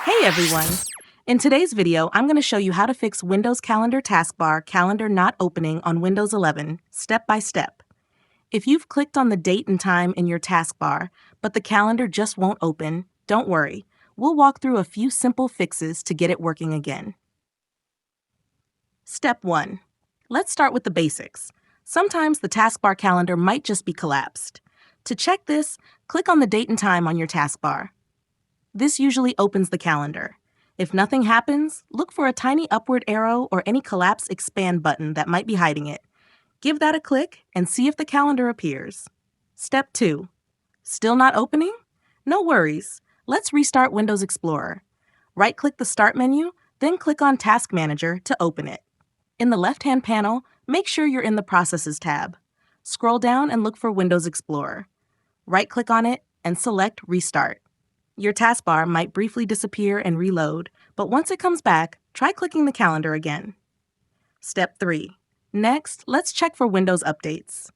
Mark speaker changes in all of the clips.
Speaker 1: Hey everyone! In today's video, I'm going to show you how to fix Windows Calendar taskbar calendar not opening on Windows 11, step by step. If you've clicked on the date and time in your taskbar, but the calendar just won't open, don't worry. We'll walk through a few simple fixes to get it working again. Step 1. Let's start with the basics. Sometimes the taskbar calendar might just be collapsed. To check this, click on the date and time on your taskbar. This usually opens the calendar. If nothing happens, look for a tiny upward arrow or any collapse expand button that might be hiding it. Give that a click and see if the calendar appears. Step 2. Still not opening? No worries. Let's restart Windows Explorer. Right-click the Start menu, then click on Task Manager to open it. In the left-hand panel, make sure you're in the Processes tab. Scroll down and look for Windows Explorer. Right-click on it and select Restart. Your taskbar might briefly disappear and reload, but once it comes back, try clicking the calendar again. Step 3. Next, let's check for Windows updates.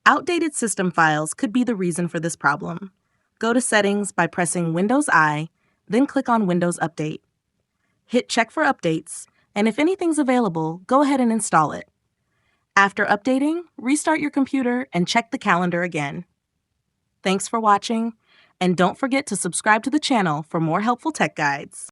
Speaker 1: Outdated system files could be the reason for this problem. Go to Settings by pressing Windows I, then click on Windows Update. Hit Check for Updates, and if anything's available, go ahead and install it. After updating, restart your computer and check the calendar again. Thanks for watching, and don't forget to subscribe to the channel for more helpful tech guides.